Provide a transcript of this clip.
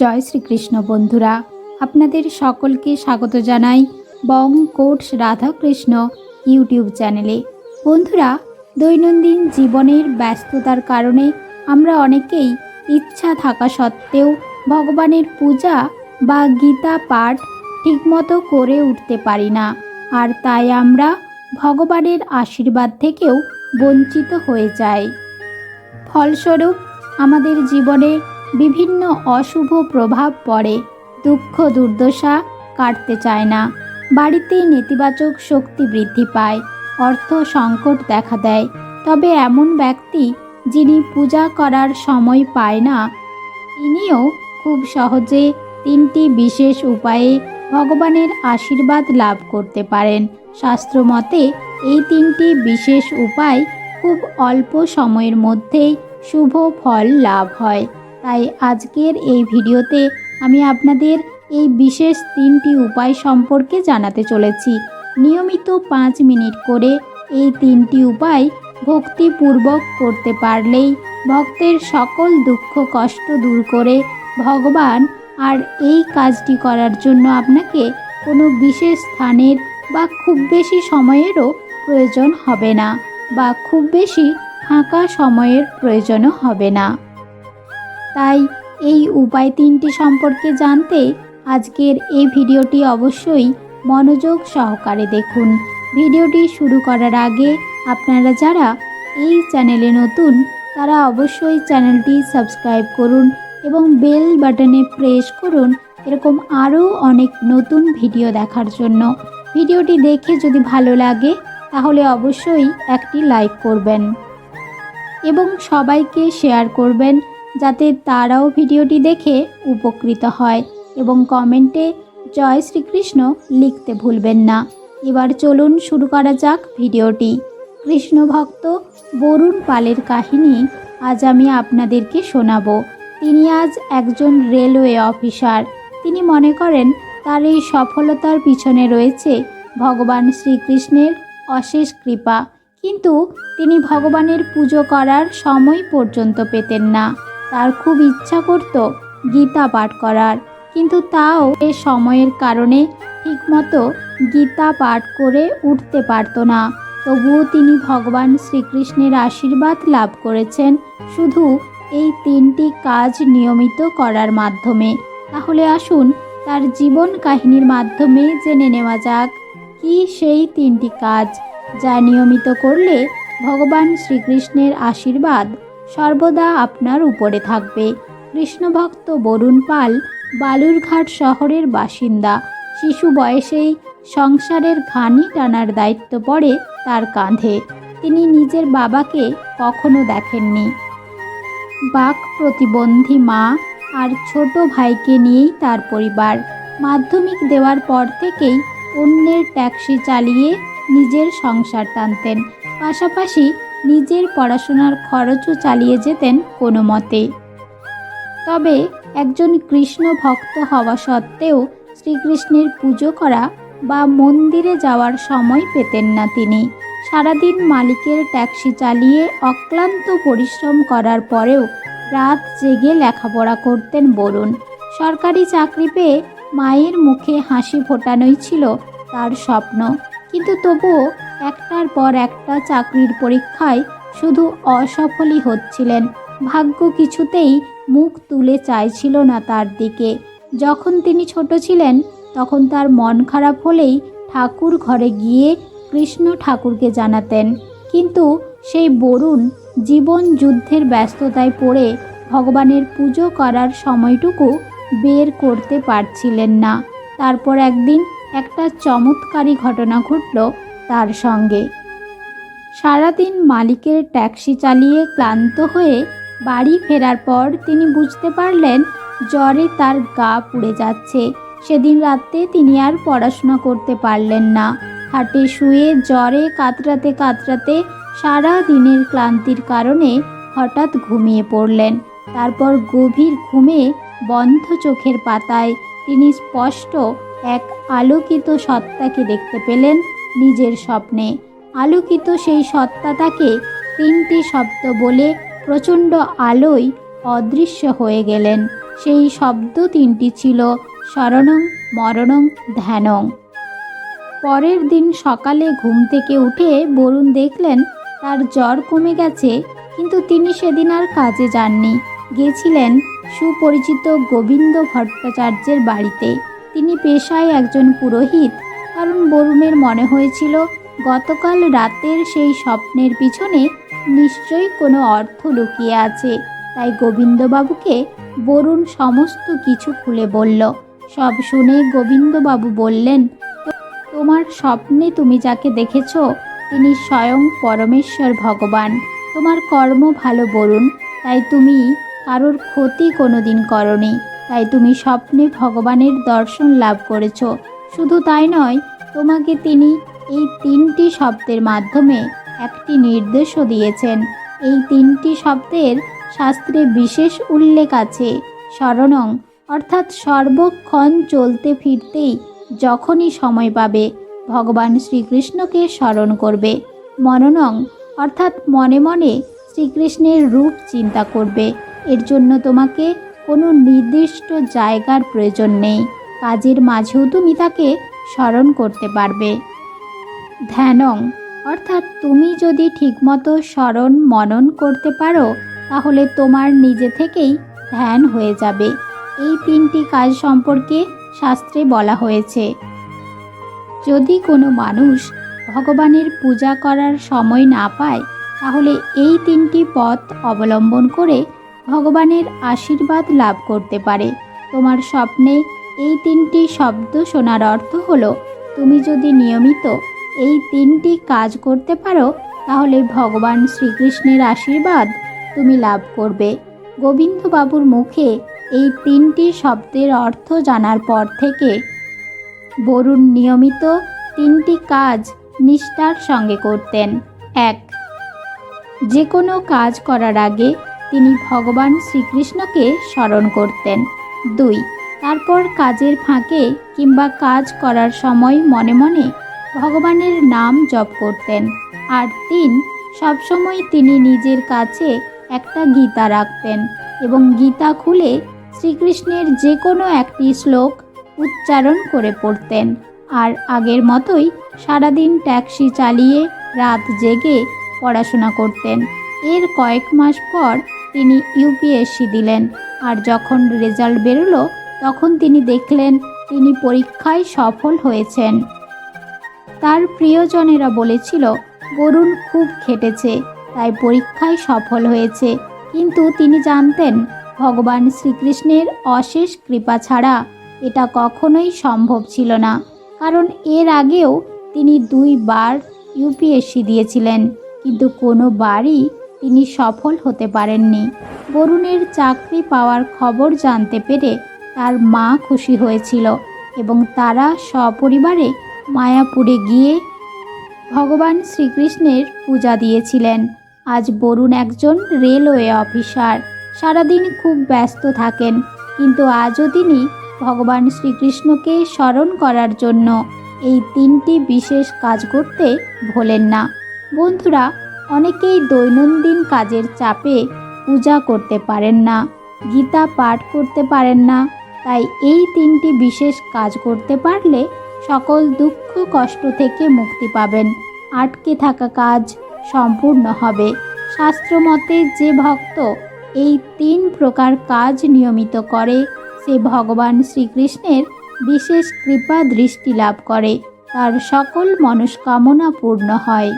জয় শ্রীকৃষ্ণ বন্ধুরা, আপনাদের সকলকে স্বাগত জানাই বং কোটস রাধাকৃষ্ণ ইউটিউব চ্যানেলে। বন্ধুরা, দৈনন্দিন জীবনের ব্যস্ততার কারণে আমরা অনেকেই ইচ্ছা থাকা সত্ত্বেও ভগবানের পূজা বা গীতা পাঠ ঠিকমতো করে উঠতে পারি না, আর তাই আমরা ভগবানের আশীর্বাদ থেকেও বঞ্চিত হয়ে যাই। ফলস্বরূপ আমাদের জীবনে বিভিন্ন অশুভ প্রভাব পড়ে, দুঃখ দুর্দশা কাটতে চায় না, বাড়িতে নেতিবাচক শক্তি বৃদ্ধি পায়, অর্থ সংকট দেখা দেয়। তবে এমন ব্যক্তি যিনি পূজা করার সময় পায় না, তিনিও খুব সহজে 3টি বিশেষ উপায়ে ভগবানের আশীর্বাদ লাভ করতে পারেন। শাস্ত্রমতে এই 3টি বিশেষ উপায় খুব অল্প সময়ের মধ্যেই শুভ ফল লাভ হয়। তাই আজকের এই ভিডিওতে আমি আপনাদের এই বিশেষ 3টি উপায় সম্পর্কে জানাতে চলেছি। নিয়মিত 5 মিনিট করে এই 3টি উপায় ভক্তিপূর্বক করতে পারলেই ভক্তের সকল দুঃখ কষ্ট দূর করে ভগবান, আর এই কাজটি করার জন্য আপনাকে কোনো বিশেষ স্থানের বা খুব বেশি সময়েরও প্রয়োজন হবে না, বা খুব বেশি ফাঁকা সময়ের প্রয়োজনও হবে না। তাই এই উপায় 3টি সম্পর্কে জানতে আজকের এই ভিডিওটি অবশ্যই মনোযোগ সহকারে দেখুন। ভিডিওটি শুরু করার আগে আপনারা যারা এই চ্যানেলে নতুন, তারা অবশ্যই চ্যানেলটি সাবস্ক্রাইব করুন এবং বেল বাটনে প্রেস করুন এরকম আরও অনেক নতুন ভিডিও দেখার জন্য। ভিডিওটি দেখে যদি ভালো লাগে তাহলে অবশ্যই একটি লাইক করবেন এবং সবাইকে শেয়ার করবেন, যাতে তারাও ভিডিওটি দেখে উপকৃত হয়, এবং কমেন্টে জয় শ্রীকৃষ্ণ লিখতে ভুলবেন না। এবার চলুন শুরু করা যাক ভিডিওটি। কৃষ্ণ ভক্ত বরুণ পালের কাহিনী আজ আমি আপনাদেরকে শোনাবো। তিনি আজ একজন রেলওয়ে অফিসার। তিনি মনে করেন তার এই সফলতার পিছনে রয়েছে ভগবান শ্রীকৃষ্ণের অশেষ কৃপা, কিন্তু তিনি ভগবানের পুজো করার সময় পর্যন্ত পেতেন না। তার খুব ইচ্ছা করত গীতা পাঠ করার, কিন্তু তাও এ সময়ের কারণে ঠিকমতো গীতা পাঠ করে উঠতে পারত না। তবুও তিনি ভগবান শ্রীকৃষ্ণের আশীর্বাদ লাভ করেছেন শুধু এই 3টি কাজ নিয়মিত করার মাধ্যমে। তাহলে আসুন তার জীবন কাহিনীর মাধ্যমে জেনে নেওয়া যাক কি সেই 3টি কাজ, যা নিয়মিত করলে ভগবান শ্রীকৃষ্ণের আশীর্বাদ সর্বদা আপনার উপরে থাকবে। কৃষ্ণভক্ত বরুণ পাল বালুরঘাট শহরের বাসিন্দা। শিশু বয়সেই সংসারের ঘানি টানার দায়িত্ব পড়ে তার কাঁধে। তিনি নিজের বাবাকে কখনো দেখেননি। বাক প্রতিবন্ধী মা আর ছোট ভাইকে নিয়েই তার পরিবার। মাধ্যমিক দেওয়ার পর থেকেই অন্যের ট্যাক্সি চালিয়ে নিজের সংসার টানতেন, পাশাপাশি নিজের পড়াশোনার খরচও চালিয়ে যেতেন কোনো মতে। তবে একজন কৃষ্ণ ভক্ত হওয়া সত্ত্বেও শ্রীকৃষ্ণের পুজো করা বা মন্দিরে যাওয়ার সময় পেতেন না তিনি। সারাদিন মালিকের ট্যাক্সি চালিয়ে অক্লান্ত পরিশ্রম করার পরেও রাত জেগে লেখাপড়া করতেন বরুণ। সরকারি চাকরি পেয়ে মায়ের মুখে হাসি ফোটানোই ছিল তার স্বপ্ন, কিন্তু তবুও একটার পর একটা চাকরির পরীক্ষায় শুধু অসফলই হচ্ছিলেন। ভাগ্য কিছুতেই মুখ তুলে চাইছিল না তার দিকে। যখন তিনি ছোট ছিলেন তখন তার মন খারাপ হলেই ঠাকুর ঘরে গিয়ে কৃষ্ণ ঠাকুরকে জানাতেন, কিন্তু সেই বরুণ জীবন যুদ্ধের ব্যস্ততায় পড়ে ভগবানের পুজো করার সময়টুকু বের করতে পারছিলেন না। তারপর একদিন একটা চমৎকারী ঘটনা ঘটল তার সঙ্গে। সারাদিন মালিকের ট্যাক্সি চালিয়ে ক্লান্ত হয়ে বাড়ি ফেরার পর তিনি বুঝতে পারলেন জ্বরে তার গা পুড়ে যাচ্ছে। সেদিন রাতে তিনি আর পড়াশোনা করতে পারলেন না। খাটে শুয়ে জ্বরে কাতরাতে কাতরাতে সারা দিনের ক্লান্তির কারণে হঠাৎ ঘুমিয়ে পড়লেন। তারপর গভীর ঘুমে বন্ধ চোখের পাতায় তিনি স্পষ্ট এক আলোকিত সত্তাকে দেখতে পেলেন নিজের স্বপ্নে। আলোকিত সেই সত্তা তাকে 3টি শব্দ বলে প্রচণ্ড আলোয় অদৃশ্য হয়ে গেলেন। সেই শব্দ তিনটি ছিল শরণং, মরণং, ধ্যানং। পরের দিন সকালে ঘুম থেকে উঠে বরুণ দেখলেন তার জ্বর কমে গেছে, কিন্তু তিনি সেদিন আর কাজে যাননি। গেছিলেন সুপরিচিত গোবিন্দ ভট্টাচার্যের বাড়িতে। তিনি পেশায় একজন পুরোহিত। কারণ বরুণের মনে হয়েছিল গতকাল রাতের সেই স্বপ্নের পিছনে নিশ্চয়ই কোনো অর্থ লুকিয়ে আছে। তাই গোবিন্দবাবুকে বরুণ সমস্ত কিছু খুলে বলল। সব শুনে গোবিন্দবাবু বললেন, তোমার স্বপ্নে তুমি যাকে দেখেছ তিনি স্বয়ং পরমেশ্বর ভগবান। তোমার কর্ম ভালো বরুণ, তাই তুমি কারোর ক্ষতি কোনোদিন করনি। তাই তুমি স্বপ্নে ভগবানের দর্শন লাভ করেছ। শুধু তাই নয়, তোমাকে তিনি এই তিনটি শব্দের মাধ্যমে একটি নির্দেশও দিয়েছেন। এই তিনটি শব্দের শাস্ত্রে বিশেষ উল্লেখ আছে। শরণং অর্থাৎ সর্বক্ষণ চলতে ফিরতেই যখনই সময় পাবে ভগবান শ্রীকৃষ্ণকে স্মরণ করবে। মননং অর্থাৎ মনে মনে শ্রীকৃষ্ণের রূপ চিন্তা করবে। এর জন্য তোমাকে কোনো নির্দিষ্ট জায়গার প্রয়োজন নেই। কাজের মাঝেও তুমি তাকে স্মরণ করতে পারবে। ধ্যানং অর্থাৎ তুমি যদি ঠিকমতো স্মরণ মনন করতে পারো তাহলে তোমার নিজে থেকেই ধ্যান হয়ে যাবে। এই তিনটি কাজ সম্পর্কে শাস্ত্রে বলা হয়েছে। যদি কোনো মানুষ ভগবানের পূজা করার সময় না পায় তাহলে এই তিনটি পথ অবলম্বন করে ভগবানের আশীর্বাদ লাভ করতে পারে। তোমার স্বপ্নে এই তিনটি শব্দ শোনার অর্থ হলো, তুমি যদি নিয়মিত এই তিনটি কাজ করতে পারো তাহলে ভগবান শ্রীকৃষ্ণের আশীর্বাদ তুমি লাভ করবে। গোবিন্দবাবুর মুখে এই তিনটি শব্দের অর্থ জানার পর থেকে বরুণ নিয়মিত তিনটি কাজ নিষ্ঠার সঙ্গে করতেন। 1. যে কোনো কাজ করার আগে তিনি ভগবান শ্রীকৃষ্ণকে স্মরণ করতেন। 2. তারপর কাজের ফাঁকে কিংবা কাজ করার সময় মনে মনে ভগবানের নাম জপ করতেন। আর 3. সবসময় তিনি নিজের কাছে একটা গীতা রাখতেন এবং গীতা খুলে শ্রীকৃষ্ণের যে কোনো একটি শ্লোক উচ্চারণ করে পড়তেন। আর আগের মতোই সারাদিন ট্যাক্সি চালিয়ে রাত জেগে পড়াশোনা করতেন। এর কয়েক মাস পর তিনি ইউপিএসসি দিলেন। আর যখন রেজাল্ট বেরোলো তখন তিনি দেখলেন তিনি পরীক্ষায় সফল হয়েছেন। তার প্রিয়জনেরা বলেছিল বরুণ খুব খেটেছে, তাই পরীক্ষায় সফল হয়েছে। কিন্তু তিনি জানতেন ভগবান শ্রীকৃষ্ণের অশেষ কৃপা ছাড়া এটা কখনোই সম্ভব ছিল না। কারণ এর আগেও তিনি 2 বার ইউপিএসসি দিয়েছিলেন, কিন্তু কোনোবারই তিনি সফল হতে পারেননি। বরুণের চাকরি পাওয়ার খবর জানতে পেরে তার মা খুশি হয়েছিল এবং তারা সপরিবারে মায়াপুরে গিয়ে ভগবান শ্রীকৃষ্ণের পূজা দিয়েছিলেন। আজ বরুণ একজন রেলওয়ে অফিসার, সারাদিন খুব ব্যস্ত থাকেন, কিন্তু আজও তিনি ভগবান শ্রীকৃষ্ণকে স্মরণ করার জন্য এই তিনটি বিশেষ কাজ করতে ভোলেন না। বন্ধুরা, অনেকেই দৈনন্দিন কাজের চাপে পূজা করতে পারেন না, গীতা পাঠ করতে পারেন না। তাই এই তিনটি বিশেষ কাজ করতে পারলে সকল দুঃখ কষ্ট থেকে মুক্তি পাবেন। আটকে থাকা কাজ সম্পূর্ণ হবে। শাস্ত্রমতে যে ভক্ত এই 3 প্রকার কাজ নিয়মিত করে সে ভগবান শ্রীকৃষ্ণের বিশেষ কৃপা দৃষ্টি লাভ করে, তার সকল মনস্কামনা পূর্ণ হয়।